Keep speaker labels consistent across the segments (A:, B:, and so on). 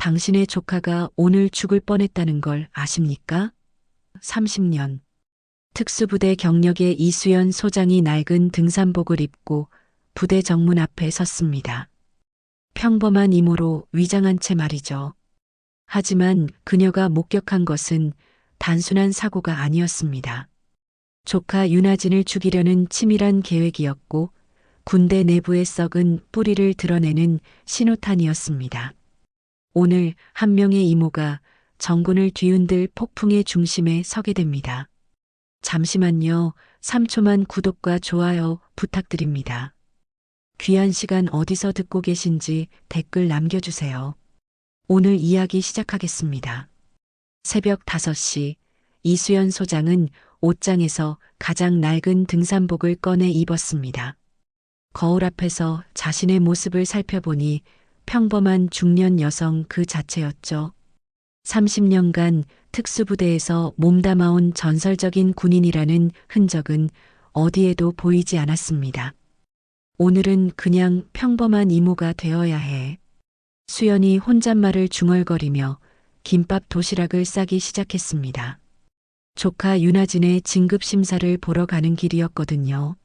A: 당신의 조카가 오늘 죽을 뻔했다는 걸 아십니까? 30년. 특수부대 경력의 이수연 소장이 낡은 등산복을 입고 부대 정문 앞에 섰습니다. 평범한 이모로 위장한 채 말이죠. 하지만 그녀가 목격한 것은 단순한 사고가 아니었습니다. 조카 윤아진을 죽이려는 치밀한 계획이었고 군대 내부의 썩은 뿌리를 드러내는 신호탄이었습니다. 오늘 한 명의 이모가 정군을 뒤흔들 폭풍의 중심에 서게 됩니다. 잠시만요. 3초만 구독과 좋아요 부탁드립니다. 귀한 시간 어디서 듣고 계신지 댓글 남겨주세요. 오늘 이야기 시작하겠습니다. 새벽 5시 이수연 소장은 옷장에서 가장 낡은 등산복을 꺼내 입었습니다. 거울 앞에서 자신의 모습을 살펴보니 평범한 중년 여성 그 자체였죠. 30년간 특수부대에서 몸담아온 전설적인 군인이라는 흔적은 어디에도 보이지 않았습니다. 오늘은 그냥 평범한 이모가 되어야 해. 수연이 혼잣말을 중얼거리며 김밥 도시락을 싸기 시작했습니다. 조카 윤아진의 진급심사를 보러 가는 길이었거든요.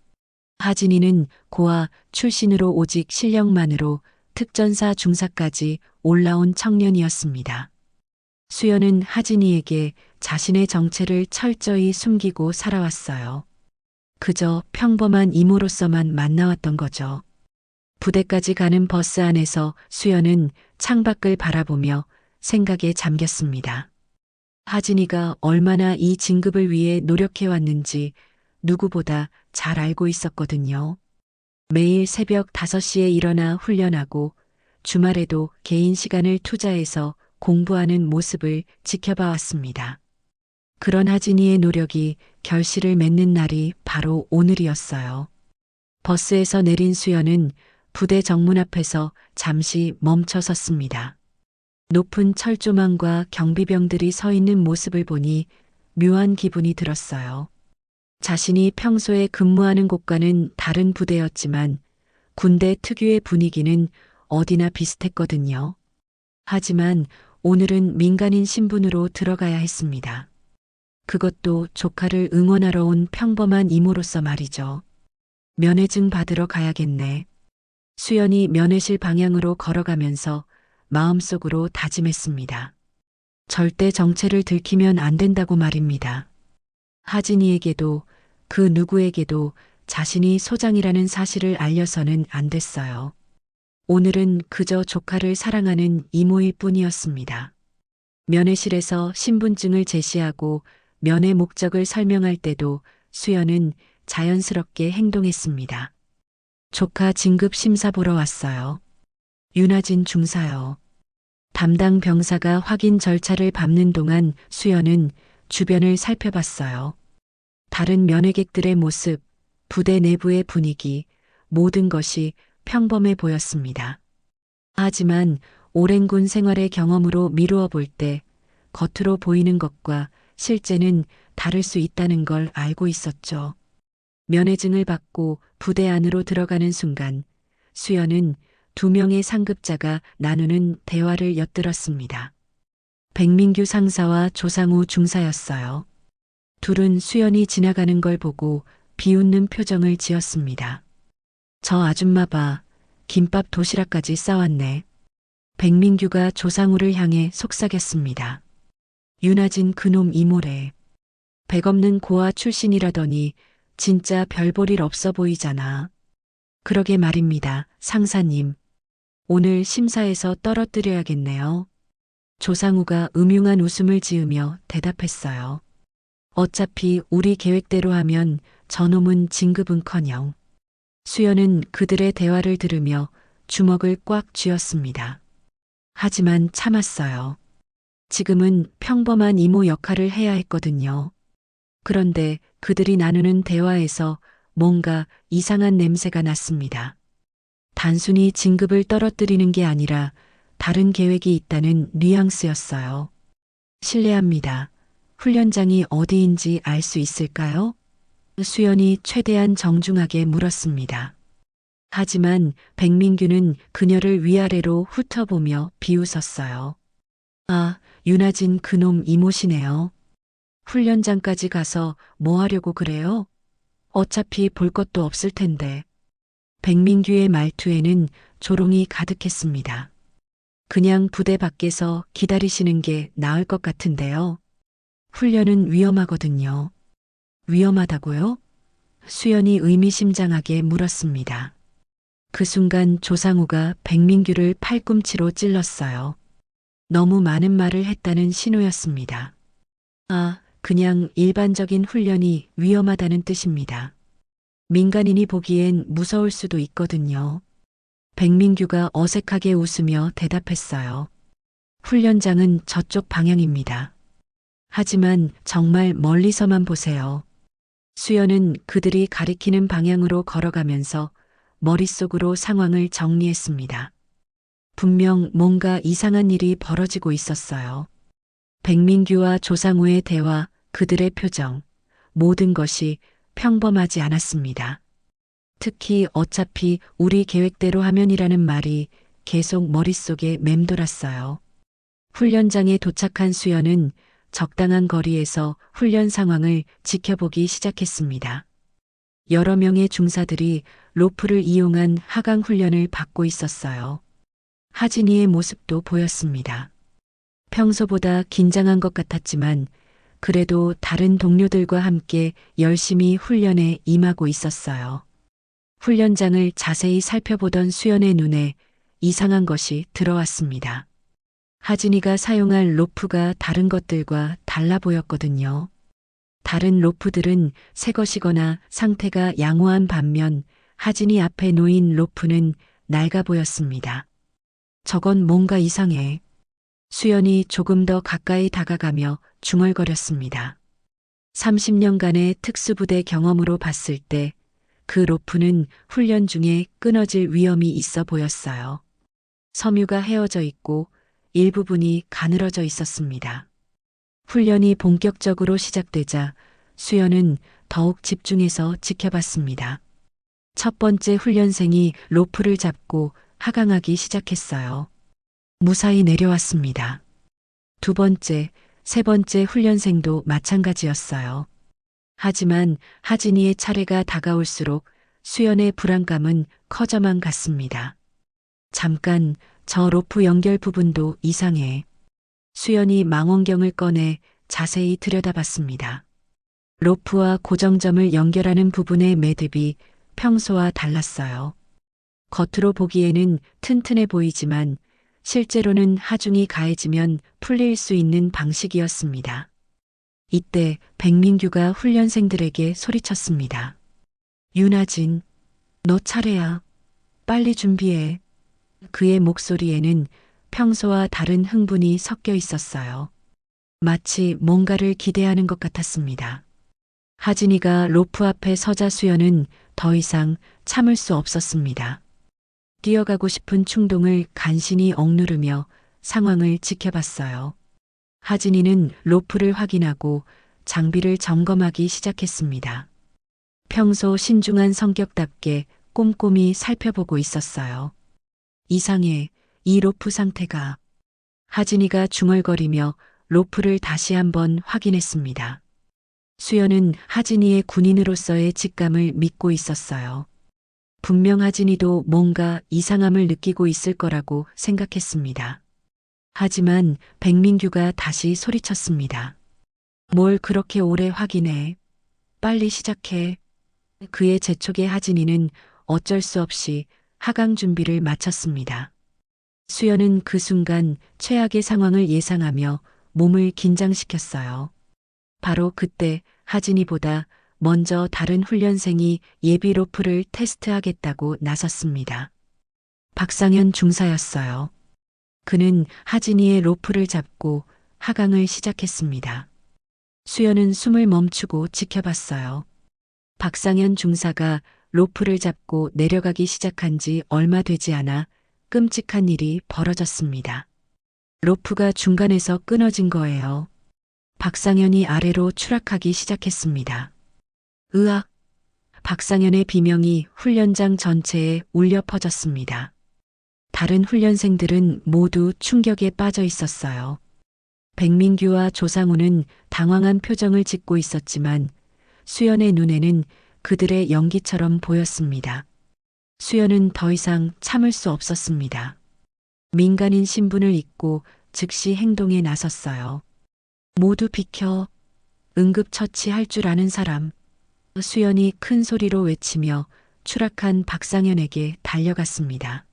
A: 하진이는 고아 출신으로 오직 실력만으로 특전사 중사까지 올라온 청년이었습니다. 수연은 하진이에게 자신의 정체를 철저히 숨기고 살아왔어요. 그저 평범한 이모로서만 만나왔던 거죠. 부대까지 가는 버스 안에서 수연은 창밖을 바라보며 생각에 잠겼습니다. 하진이가 얼마나 이 진급을 위해 노력해왔는지 누구보다 잘 알고 있었거든요. 매일 새벽 5시에 일어나 훈련하고 주말에도 개인 시간을 투자해서 공부하는 모습을 지켜봐왔습니다. 그런 하진이의 노력이 결실을 맺는 날이 바로 오늘이었어요. 버스에서 내린 수연은 부대 정문 앞에서 잠시 멈춰 섰습니다. 높은 철조망과 경비병들이 서 있는 모습을 보니 묘한 기분이 들었어요. 자신이 평소에 근무하는 곳과는 다른 부대였지만 군대 특유의 분위기는 어디나 비슷했거든요. 하지만 오늘은 민간인 신분으로 들어가야 했습니다. 그것도 조카를 응원하러 온 평범한 이모로서 말이죠. 면회증 받으러 가야겠네. 수연이 면회실 방향으로 걸어가면서 마음속으로 다짐했습니다. 절대 정체를 들키면 안 된다고 말입니다. 하진이에게도 그 누구에게도 자신이 소장이라는 사실을 알려서는 안 됐어요. 오늘은 그저 조카를 사랑하는 이모일 뿐이었습니다. 면회실에서 신분증을 제시하고 면회 목적을 설명할 때도 수연은 자연스럽게 행동했습니다. 조카 진급 심사 보러 왔어요. 윤아진 중사요. 담당 병사가 확인 절차를 밟는 동안 수연은 주변을 살펴봤어요. 다른 면회객들의 모습, 부대 내부의 분위기, 모든 것이 평범해 보였습니다. 하지만 오랜 군 생활의 경험으로 미루어 볼 때 겉으로 보이는 것과 실제는 다를 수 있다는 걸 알고 있었죠. 면회증을 받고 부대 안으로 들어가는 순간 수연은 2명의 상급자가 나누는 대화를 엿들었습니다. 백민규 상사와 조상우 중사였어요. 둘은 수연이 지나가는 걸 보고 비웃는 표정을 지었습니다. 저 아줌마 봐. 김밥 도시락까지 싸왔네. 백민규가 조상우를 향해 속삭였습니다. 윤아진 그놈 이모래. 백 없는 고아 출신이라더니 진짜 별 볼 일 없어 보이잖아. 그러게 말입니다, 상사님. 오늘 심사에서 떨어뜨려야겠네요. 조상우가 음흉한 웃음을 지으며 대답했어요. 어차피 우리 계획대로 하면 저놈은 진급은커녕. 수연은 그들의 대화를 들으며 주먹을 꽉 쥐었습니다. 하지만 참았어요. 지금은 평범한 이모 역할을 해야 했거든요. 그런데 그들이 나누는 대화에서 뭔가 이상한 냄새가 났습니다. 단순히 진급을 떨어뜨리는 게 아니라 다른 계획이 있다는 뉘앙스였어요. 실례합니다. 훈련장이 어디인지 알 수 있을까요? 수연이 최대한 정중하게 물었습니다. 하지만 백민규는 그녀를 위아래로 훑어보며 비웃었어요. 아, 윤아진 그놈 이모시네요. 훈련장까지 가서 뭐 하려고 그래요? 어차피 볼 것도 없을 텐데. 백민규의 말투에는 조롱이 가득했습니다. 그냥 부대 밖에서 기다리시는 게 나을 것 같은데요. 훈련은 위험하거든요. 위험하다고요? 수연이 의미심장하게 물었습니다. 그 순간 조상우가 백민규를 팔꿈치로 찔렀어요. 너무 많은 말을 했다는 신호였습니다. 아, 그냥 일반적인 훈련이 위험하다는 뜻입니다. 민간인이 보기엔 무서울 수도 있거든요. 백민규가 어색하게 웃으며 대답했어요. 훈련장은 저쪽 방향입니다. 하지만 정말 멀리서만 보세요. 수연은 그들이 가리키는 방향으로 걸어가면서 머릿속으로 상황을 정리했습니다. 분명 뭔가 이상한 일이 벌어지고 있었어요. 백민규와 조상우의 대화, 그들의 표정, 모든 것이 평범하지 않았습니다. 특히 어차피 우리 계획대로 하면이라는 말이 계속 머릿속에 맴돌았어요. 훈련장에 도착한 수연은 적당한 거리에서 훈련 상황을 지켜보기 시작했습니다. 여러 명의 중사들이 로프를 이용한 하강 훈련을 받고 있었어요. 하진이의 모습도 보였습니다. 평소보다 긴장한 것 같았지만 그래도 다른 동료들과 함께 열심히 훈련에 임하고 있었어요. 훈련장을 자세히 살펴보던 수연의 눈에 이상한 것이 들어왔습니다. 하진이가 사용할 로프가 다른 것들과 달라 보였거든요. 다른 로프들은 새 것이거나 상태가 양호한 반면 하진이 앞에 놓인 로프는 낡아 보였습니다. 저건 뭔가 이상해. 수연이 조금 더 가까이 다가가며 중얼거렸습니다. 30년간의 특수부대 경험으로 봤을 때 그 로프는 훈련 중에 끊어질 위험이 있어 보였어요. 섬유가 헤어져 있고 일부분이 가늘어져 있었습니다. 훈련이 본격적으로 시작되자 수연은 더욱 집중해서 지켜봤습니다. 첫 번째 훈련생이 로프를 잡고 하강하기 시작했어요. 무사히 내려왔습니다. 두 번째, 세 번째 훈련생도 마찬가지였어요. 하지만 하진이의 차례가 다가올수록 수연의 불안감은 커져만 갔습니다. 잠깐, 저 로프 연결 부분도 이상해. 수연이 망원경을 꺼내 자세히 들여다봤습니다. 로프와 고정점을 연결하는 부분의 매듭이 평소와 달랐어요. 겉으로 보기에는 튼튼해 보이지만 실제로는 하중이 가해지면 풀릴 수 있는 방식이었습니다. 이때 백민규가 훈련생들에게 소리쳤습니다. 윤아진, 너 차례야. 빨리 준비해. 그의 목소리에는 평소와 다른 흥분이 섞여 있었어요. 마치 뭔가를 기대하는 것 같았습니다. 하진이가 로프 앞에 서자 수연은 더 이상 참을 수 없었습니다. 뛰어가고 싶은 충동을 간신히 억누르며 상황을 지켜봤어요. 하진이는 로프를 확인하고 장비를 점검하기 시작했습니다. 평소 신중한 성격답게 꼼꼼히 살펴보고 있었어요. 이상해, 이 로프 상태가. 하진이가 중얼거리며 로프를 다시 한번 확인했습니다. 수연은 하진이의 군인으로서의 직감을 믿고 있었어요. 분명 하진이도 뭔가 이상함을 느끼고 있을 거라고 생각했습니다. 하지만 백민규가 다시 소리쳤습니다. 뭘 그렇게 오래 확인해? 빨리 시작해. 그의 재촉에 하진이는 어쩔 수 없이 하강 준비를 마쳤습니다. 수연은 그 순간 최악의 상황을 예상하며 몸을 긴장시켰어요. 바로 그때 하진이보다 먼저 다른 훈련생이 예비 로프를 테스트하겠다고 나섰습니다. 박상현 중사였어요. 그는 하진이의 로프를 잡고 하강을 시작했습니다. 수연은 숨을 멈추고 지켜봤어요. 박상현 중사가 로프를 잡고 내려가기 시작한 지 얼마 되지 않아 끔찍한 일이 벌어졌습니다. 로프가 중간에서 끊어진 거예요. 박상현이 아래로 추락하기 시작했습니다. 으악! 박상현의 비명이 훈련장 전체에 울려 퍼졌습니다. 다른 훈련생들은 모두 충격에 빠져 있었어요. 백민규와 조상우는 당황한 표정을 짓고 있었지만 수연의 눈에는 그들의 연기처럼 보였습니다. 수연은 더 이상 참을 수 없었습니다. 민간인 신분을 잊고 즉시 행동에 나섰어요. 모두 비켜. 응급처치할 줄 아는 사람. 수연이 큰 소리로 외치며 추락한 박상현에게 달려갔습니다.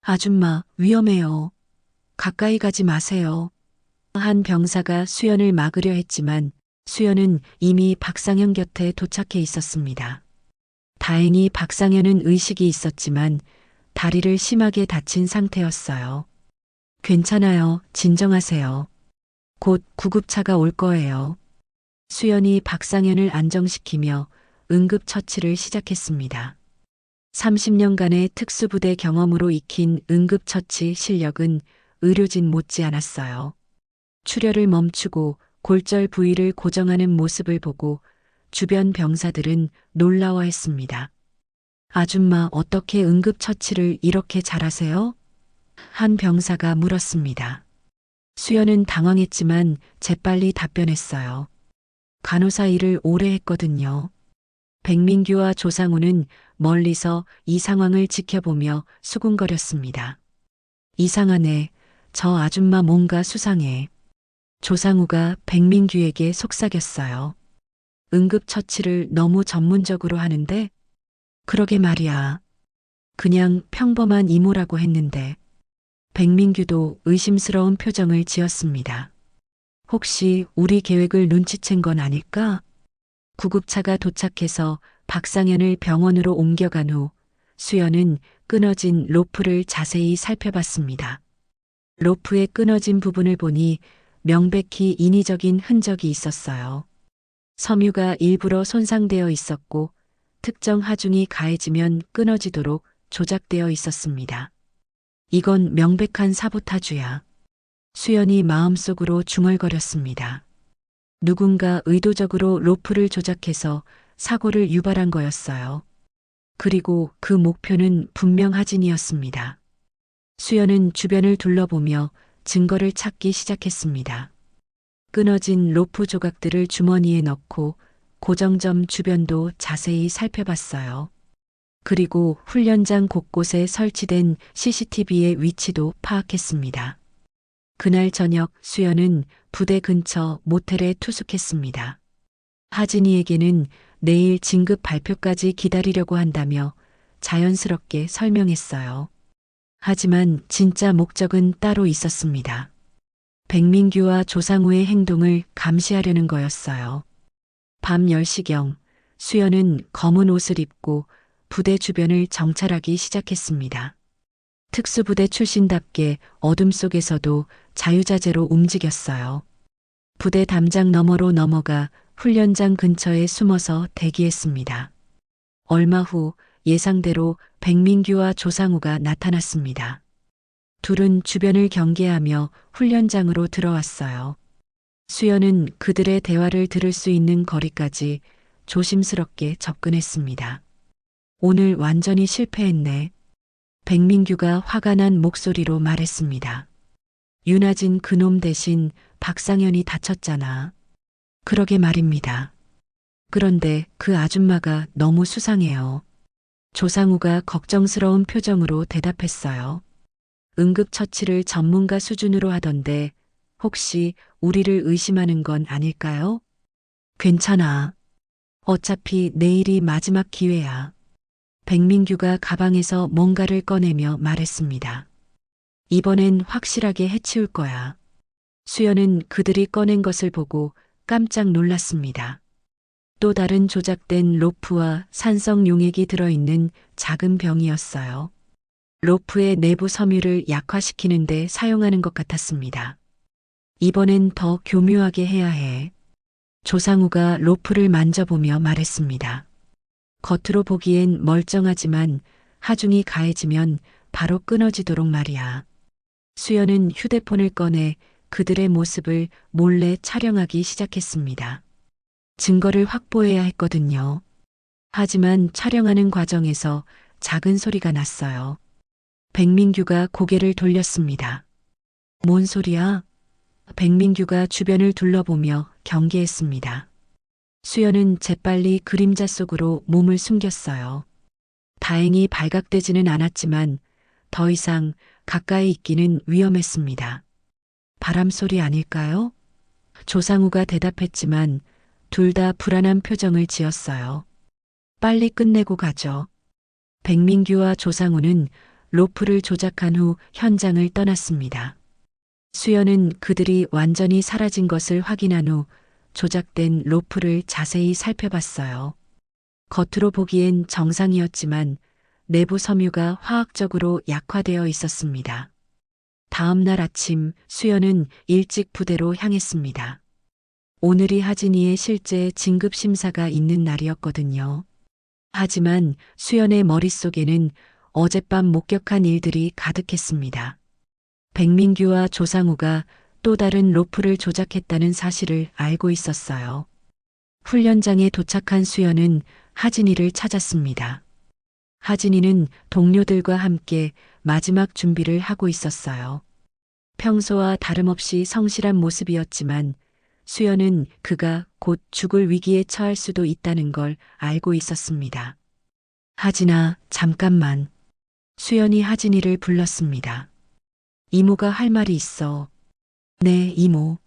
A: 아줌마, 위험해요. 가까이 가지 마세요. 한 병사가 수연을 막으려 했지만 수연은 이미 박상현 곁에 도착해 있었습니다. 다행히 박상현은 의식이 있었지만 다리를 심하게 다친 상태였어요. 괜찮아요. 진정하세요. 곧 구급차가 올 거예요. 수연이 박상현을 안정시키며 응급처치를 시작했습니다. 30년간의 특수부대 경험으로 익힌 응급처치 실력은 의료진 못지않았어요. 출혈을 멈추고 골절 부위를 고정하는 모습을 보고 주변 병사들은 놀라워했습니다. 아줌마, 어떻게 응급처치를 이렇게 잘하세요? 한 병사가 물었습니다. 수연은 당황했지만 재빨리 답변했어요. 간호사 일을 오래 했거든요. 백민규와 조상우는 멀리서 이 상황을 지켜보며 수군거렸습니다. 이상하네. 저 아줌마 뭔가 수상해. 조상우가 백민규에게 속삭였어요. 응급처치를 너무 전문적으로 하는데? 그러게 말이야. 그냥 평범한 이모라고 했는데. 백민규도 의심스러운 표정을 지었습니다. 혹시 우리 계획을 눈치챈 건 아닐까? 구급차가 도착해서 박상현을 병원으로 옮겨간 후 수연은 끊어진 로프를 자세히 살펴봤습니다. 로프의 끊어진 부분을 보니 명백히 인위적인 흔적이 있었어요. 섬유가 일부러 손상되어 있었고 특정 하중이 가해지면 끊어지도록 조작되어 있었습니다. 이건 명백한 사보타주야. 수연이 마음속으로 중얼거렸습니다. 누군가 의도적으로 로프를 조작해서 사고를 유발한 거였어요. 그리고 그 목표는 분명 하진이었습니다. 수연은 주변을 둘러보며 증거를 찾기 시작했습니다. 끊어진 로프 조각들을 주머니에 넣고 고정점 주변도 자세히 살펴봤어요. 그리고 훈련장 곳곳에 설치된 CCTV의 위치도 파악했습니다. 그날 저녁 수연은 부대 근처 모텔에 투숙했습니다. 하진이에게는 내일 진급 발표까지 기다리려고 한다며 자연스럽게 설명했어요. 하지만 진짜 목적은 따로 있었습니다. 백민규와 조상우의 행동을 감시하려는 거였어요. 밤 10시경 수연은 검은 옷을 입고 부대 주변을 정찰하기 시작했습니다. 특수부대 출신답게 어둠 속에서도 자유자재로 움직였어요. 부대 담장 너머로 넘어가 훈련장 근처에 숨어서 대기했습니다. 얼마 후 예상대로 백민규와 조상우가 나타났습니다. 둘은 주변을 경계하며 훈련장으로 들어왔어요. 수연은 그들의 대화를 들을 수 있는 거리까지 조심스럽게 접근했습니다. 오늘 완전히 실패했네. 백민규가 화가 난 목소리로 말했습니다. 윤아진 그놈 대신 박상현이 다쳤잖아. 그러게 말입니다. 그런데 그 아줌마가 너무 수상해요. 조상우가 걱정스러운 표정으로 대답했어요. 응급처치를 전문가 수준으로 하던데 혹시 우리를 의심하는 건 아닐까요? 괜찮아. 어차피 내일이 마지막 기회야. 백민규가 가방에서 뭔가를 꺼내며 말했습니다. 이번엔 확실하게 해치울 거야. 수연은 그들이 꺼낸 것을 보고 깜짝 놀랐습니다. 또 다른 조작된 로프와 산성 용액이 들어있는 작은 병이었어요. 로프의 내부 섬유를 약화시키는 데 사용하는 것 같았습니다. 이번엔 더 교묘하게 해야 해. 조상우가 로프를 만져보며 말했습니다. 겉으로 보기엔 멀쩡하지만 하중이 가해지면 바로 끊어지도록 말이야. 수연은 휴대폰을 꺼내 그들의 모습을 몰래 촬영하기 시작했습니다. 증거를 확보해야 했거든요. 하지만 촬영하는 과정에서 작은 소리가 났어요. 백민규가 고개를 돌렸습니다. 뭔 소리야? 백민규가 주변을 둘러보며 경계했습니다. 수연은 재빨리 그림자 속으로 몸을 숨겼어요. 다행히 발각되지는 않았지만 더 이상 가까이 있기는 위험했습니다. 바람 소리 아닐까요? 조상우가 대답했지만 둘 다 불안한 표정을 지었어요. 빨리 끝내고 가죠. 백민규와 조상우는 로프를 조작한 후 현장을 떠났습니다. 수연은 그들이 완전히 사라진 것을 확인한 후 조작된 로프를 자세히 살펴봤어요. 겉으로 보기엔 정상이었지만 내부 섬유가 화학적으로 약화되어 있었습니다. 다음 날 아침 수연은 일찍 부대로 향했습니다. 오늘이 하진이의 실제 진급 심사가 있는 날이었거든요. 하지만 수연의 머릿속에는 어젯밤 목격한 일들이 가득했습니다. 백민규와 조상우가 또 다른 로프를 조작했다는 사실을 알고 있었어요. 훈련장에 도착한 수연은 하진이를 찾았습니다. 하진이는 동료들과 함께 마지막 준비를 하고 있었어요. 평소와 다름없이 성실한 모습이었지만 수연은 그가 곧 죽을 위기에 처할 수도 있다는 걸 알고 있었습니다. 하진아, 잠깐만. 수연이 하진이를 불렀습니다. 이모가 할 말이 있어. 네, 이모.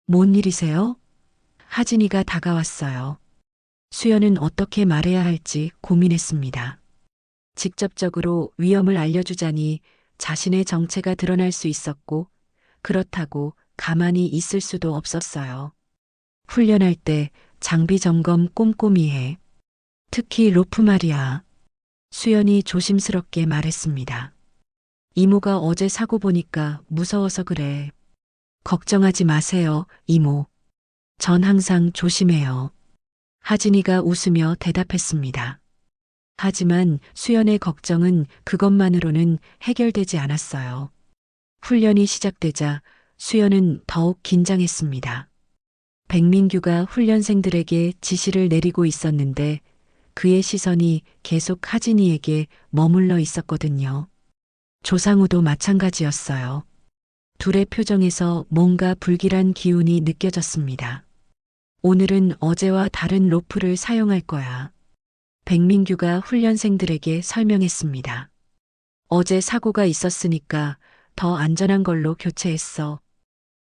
A: 뭔 일이세요? 하진이가 다가왔어요. 수연은 어떻게 말해야 할지 고민했습니다. 직접적으로 위험을 알려주자니 자신의 정체가 드러날 수 있었고, 그렇다고 가만히 있을 수도 없었어요. 훈련할 때 장비 점검 꼼꼼히 해. 특히 로프 말이야. 수연이 조심스럽게 말했습니다. 이모가 어제 사고 보니까 무서워서 그래. 걱정하지 마세요, 이모. 전 항상 조심해요. 하진이가 웃으며 대답했습니다. 하지만 수연의 걱정은 그것만으로는 해결되지 않았어요. 훈련이 시작되자 수연은 더욱 긴장했습니다. 백민규가 훈련생들에게 지시를 내리고 있었는데 그의 시선이 계속 하진이에게 머물러 있었거든요. 조상우도 마찬가지였어요. 둘의 표정에서 뭔가 불길한 기운이 느껴졌습니다. 오늘은 어제와 다른 로프를 사용할 거야. 백민규가 훈련생들에게 설명했습니다. 어제 사고가 있었으니까 더 안전한 걸로 교체했어.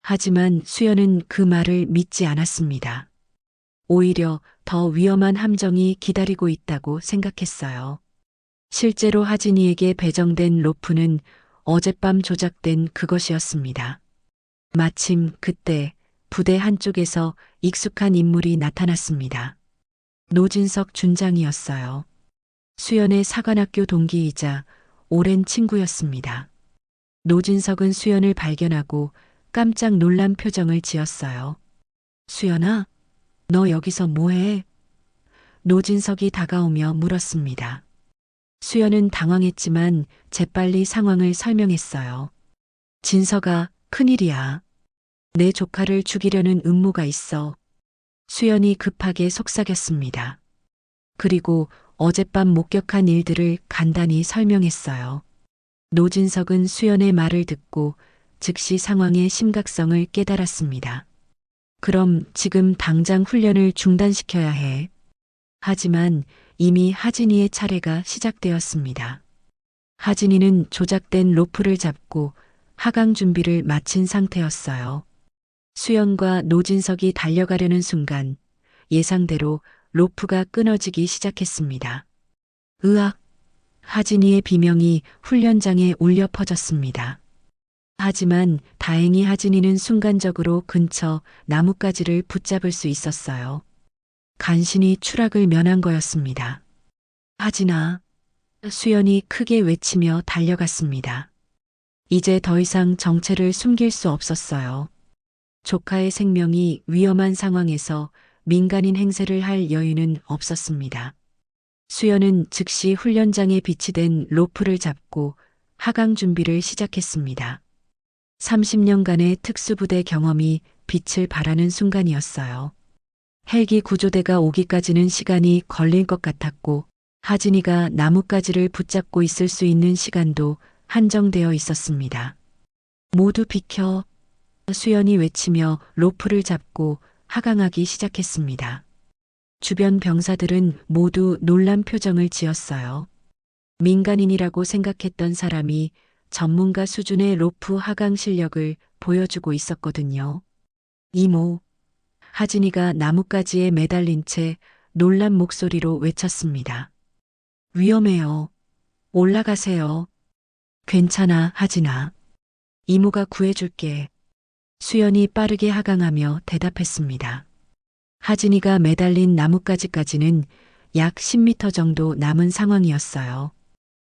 A: 하지만 수연은 그 말을 믿지 않았습니다. 오히려 더 위험한 함정이 기다리고 있다고 생각했어요. 실제로 하진이에게 배정된 로프는 어젯밤 조작된 그것이었습니다. 마침 그때 부대 한쪽에서 익숙한 인물이 나타났습니다. 노진석 준장이었어요. 수연의 사관학교 동기이자 오랜 친구였습니다. 노진석은 수연을 발견하고 깜짝 놀란 표정을 지었어요. 수연아, 너 여기서 뭐해? 노진석이 다가오며 물었습니다. 수연은 당황했지만 재빨리 상황을 설명했어요. 진석아, 큰일이야. 내 조카를 죽이려는 음모가 있어. 수연이 급하게 속삭였습니다. 그리고 어젯밤 목격한 일들을 간단히 설명했어요. 노진석은 수연의 말을 듣고 즉시 상황의 심각성을 깨달았습니다. 그럼 지금 당장 훈련을 중단시켜야 해. 하지만 이미 하진이의 차례가 시작되었습니다. 하진이는 조작된 로프를 잡고 하강 준비를 마친 상태였어요. 수연과 노진석이 달려가려는 순간 예상대로 로프가 끊어지기 시작했습니다. 으악! 하진이의 비명이 훈련장에 울려 퍼졌습니다. 하지만 다행히 하진이는 순간적으로 근처 나뭇가지를 붙잡을 수 있었어요. 간신히 추락을 면한 거였습니다. 하진아, 수연이 크게 외치며 달려갔습니다. 이제 더 이상 정체를 숨길 수 없었어요. 조카의 생명이 위험한 상황에서 민간인 행세를 할 여유는 없었습니다. 수연은 즉시 훈련장에 비치된 로프를 잡고 하강 준비를 시작했습니다. 30년간의 특수부대 경험이 빛을 발하는 순간이었어요. 헬기 구조대가 오기까지는 시간이 걸릴 것 같았고 하진이가 나뭇가지를 붙잡고 있을 수 있는 시간도 한정되어 있었습니다. 모두 비켜. 수연이 외치며 로프를 잡고 하강하기 시작했습니다. 주변 병사들은 모두 놀란 표정을 지었어요. 민간인이라고 생각했던 사람이 전문가 수준의 로프 하강 실력을 보여주고 있었거든요. 이모, 하진이가 나뭇가지에 매달린 채 놀란 목소리로 외쳤습니다. 위험해요. 올라가세요. 괜찮아, 하진아. 이모가 구해줄게. 수연이 빠르게 하강하며 대답했습니다. 하진이가 매달린 나뭇가지까지는 약 10m 정도 남은 상황이었어요.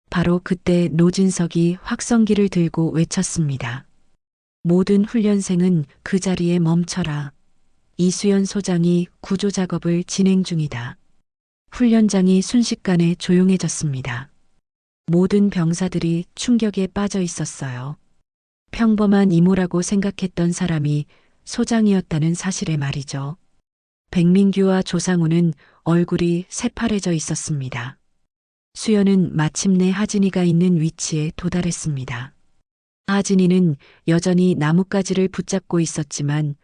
A: 바로 그때 노진석이 확성기를 들고 외쳤습니다. 모든 훈련생은 그 자리에 멈춰라. 이수연 소장이 구조 작업을 진행 중이다. 훈련장이 순식간에 조용해졌습니다. 모든 병사들이 충격에 빠져 있었어요. 평범한 이모라고 생각했던 사람이 소장이었다는 사실에 말이죠. 백민규와 조상우는 얼굴이 새파래져 있었습니다. 수연은 마침내 하진이가 있는 위치에 도달했습니다. 하진이는 여전히 나뭇가지를 붙잡고 있었지만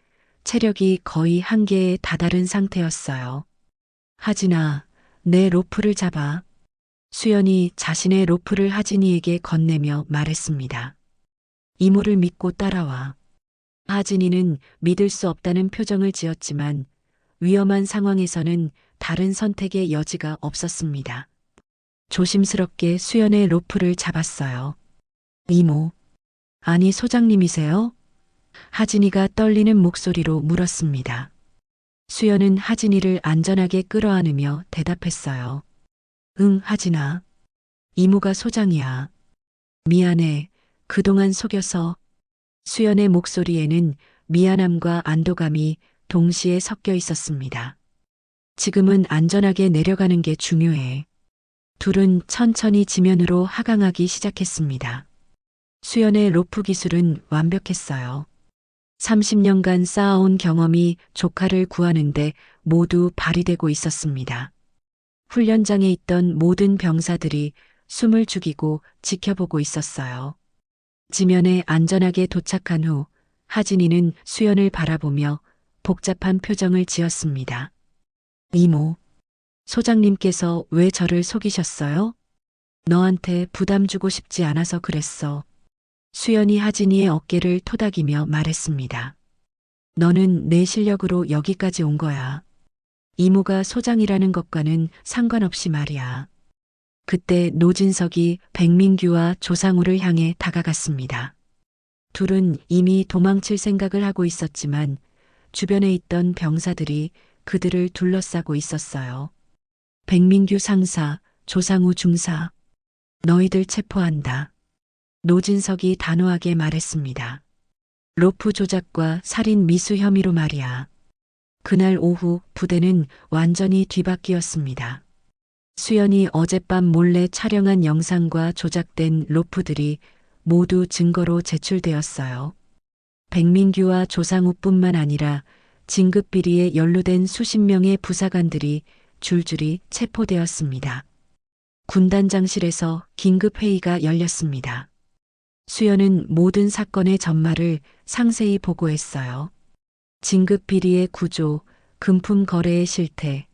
A: 체력이 거의 한계에 다다른 상태였어요. 하진아, 내 로프를 잡아. 수연이 자신의 로프를 하진이에게 건네며 말했습니다. 이모를 믿고 따라와. 하진이는 믿을 수 없다는 표정을 지었지만 위험한 상황에서는 다른 선택의 여지가 없었습니다. 조심스럽게 수연의 로프를 잡았어요. 이모, 아니 소장님이세요? 하진이가 떨리는 목소리로 물었습니다. 수연은 하진이를 안전하게 끌어안으며 대답했어요. 응, 하진아. 이모가 소장이야. 미안해. 그동안 속여서. 수연의 목소리에는 미안함과 안도감이 동시에 섞여 있었습니다. 지금은 안전하게 내려가는 게 중요해. 둘은 천천히 지면으로 하강하기 시작했습니다. 수연의 로프 기술은 완벽했어요. 30년간 쌓아온 경험이 조카를 구하는데 모두 발휘되고 있었습니다. 훈련장에 있던 모든 병사들이 숨을 죽이고 지켜보고 있었어요. 지면에 안전하게 도착한 후 하진이는 수연을 바라보며 복잡한 표정을 지었습니다. 이모, 소장님께서 왜 저를 속이셨어요? 너한테 부담 주고 싶지 않아서 그랬어. 수연이 하진이의 어깨를 토닥이며 말했습니다. 너는 내 실력으로 여기까지 온 거야. 이모가 소장이라는 것과는 상관없이 말이야. 그때 노진석이 백민규와 조상우를 향해 다가갔습니다. 둘은 이미 도망칠 생각을 하고 있었지만 주변에 있던 병사들이 그들을 둘러싸고 있었어요. 백민규 상사, 조상우 중사, 너희들 체포한다. 노진석이 단호하게 말했습니다. 로프 조작과 살인 미수 혐의로 말이야. 그날 오후 부대는 완전히 뒤바뀌었습니다. 수연이 어젯밤 몰래 촬영한 영상과 조작된 로프들이 모두 증거로 제출되었어요. 백민규와 조상우뿐만 아니라 진급 비리에 연루된 수십 명의 부사관들이 줄줄이 체포되었습니다. 군단장실에서 긴급회의가 열렸습니다. 수연은 모든 사건의 전말을 상세히 보고했어요. 진급 비리의 구조, 금품 거래의 실태,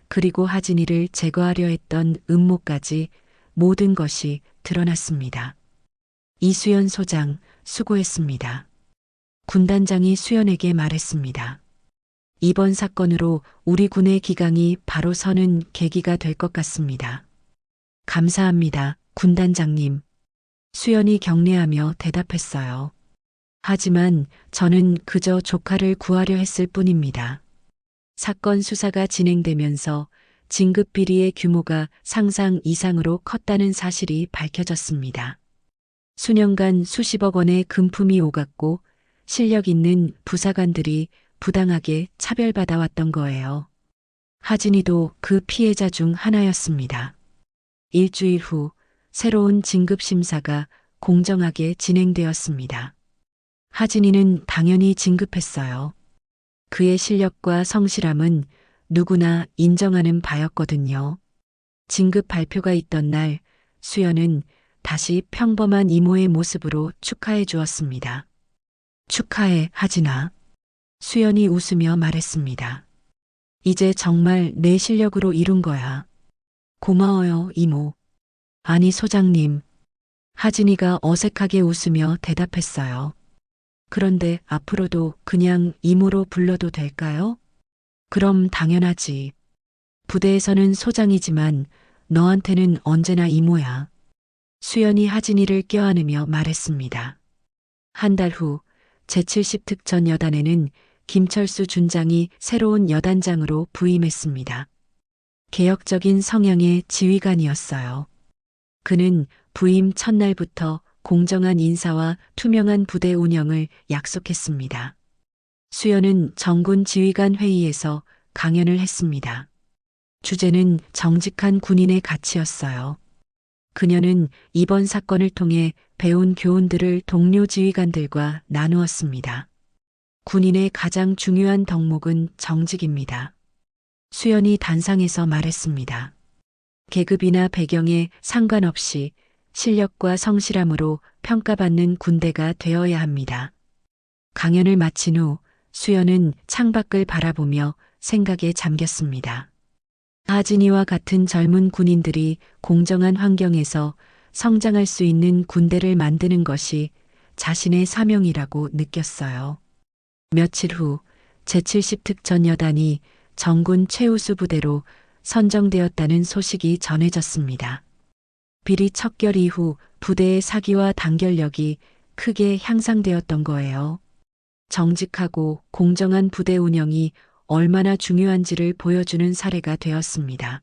A: 그리고 하진이를 제거하려 했던 음모까지 모든 것이 드러났습니다. 이수연 소장, 수고했습니다. 군단장이 수연에게 말했습니다. 이번 사건으로 우리 군의 기강이 바로 서는 계기가 될 것 같습니다. 감사합니다, 군단장님. 수연이 경례하며 대답했어요. 하지만 저는 그저 조카를 구하려 했을 뿐입니다. 사건 수사가 진행되면서 진급 비리의 규모가 상상 이상으로 컸다는 사실이 밝혀졌습니다. 수년간 수십억 원의 금품이 오갔고 실력 있는 부사관들이 부당하게 차별받아왔던 거예요. 하진이도 그 피해자 중 하나였습니다. 일주일 후 새로운 진급 심사가 공정하게 진행되었습니다. 하진이는 당연히 진급했어요. 그의 실력과 성실함은 누구나 인정하는 바였거든요. 진급 발표가 있던 날 수연은 다시 평범한 이모의 모습으로 축하해 주었습니다. 축하해, 하진아. 수연이 웃으며 말했습니다. 이제 정말 내 실력으로 이룬 거야. 고마워요, 이모. 아니, 소장님. 하진이가 어색하게 웃으며 대답했어요. 그런데 앞으로도 그냥 이모로 불러도 될까요? 그럼 당연하지. 부대에서는 소장이지만 너한테는 언제나 이모야. 수연이 하진이를 껴안으며 말했습니다. 한 달 후 제70 특전 여단에는 김철수 준장이 새로운 여단장으로 부임했습니다. 개혁적인 성향의 지휘관이었어요. 그는 부임 첫날부터 공정한 인사와 투명한 부대 운영을 약속했습니다. 수연은 정군 지휘관 회의에서 강연을 했습니다. 주제는 정직한 군인의 가치였어요. 그녀는 이번 사건을 통해 배운 교훈들을 동료 지휘관들과 나누었습니다. 군인의 가장 중요한 덕목은 정직입니다. 수연이 단상에서 말했습니다. 계급이나 배경에 상관없이 실력과 성실함으로 평가받는 군대가 되어야 합니다. 강연을 마친 후 수연은 창밖을 바라보며 생각에 잠겼습니다. 하진이와 같은 젊은 군인들이 공정한 환경에서 성장할 수 있는 군대를 만드는 것이 자신의 사명이라고 느꼈어요. 며칠 후 제70 특전 여단이 정군 최우수 부대로 선정되었다는 소식이 전해졌습니다. 비리 척결 이후 부대의 사기와 단결력이 크게 향상되었던 거예요. 정직하고 공정한 부대 운영이 얼마나 중요한지를 보여주는 사례가 되었습니다.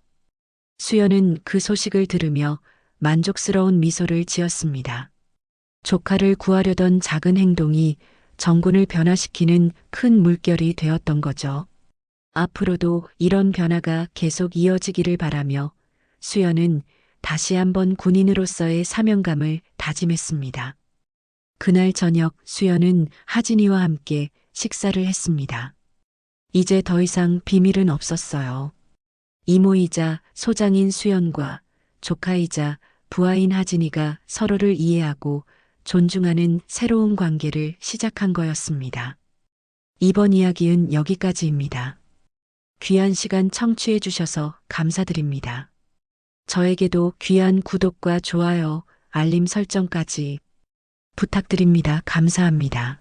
A: 수연은 그 소식을 들으며 만족스러운 미소를 지었습니다. 조카를 구하려던 작은 행동이 정군을 변화시키는 큰 물결이 되었던 거죠. 앞으로도 이런 변화가 계속 이어지기를 바라며 수연은 다시 한번 군인으로서의 사명감을 다짐했습니다. 그날 저녁 수연은 하진이와 함께 식사를 했습니다. 이제 더 이상 비밀은 없었어요. 이모이자 소장인 수연과 조카이자 부하인 하진이가 서로를 이해하고 존중하는 새로운 관계를 시작한 거였습니다. 이번 이야기는 여기까지입니다. 귀한 시간 청취해 주셔서 감사드립니다. 저에게도 귀한 구독과 좋아요, 알림 설정까지 부탁드립니다. 감사합니다.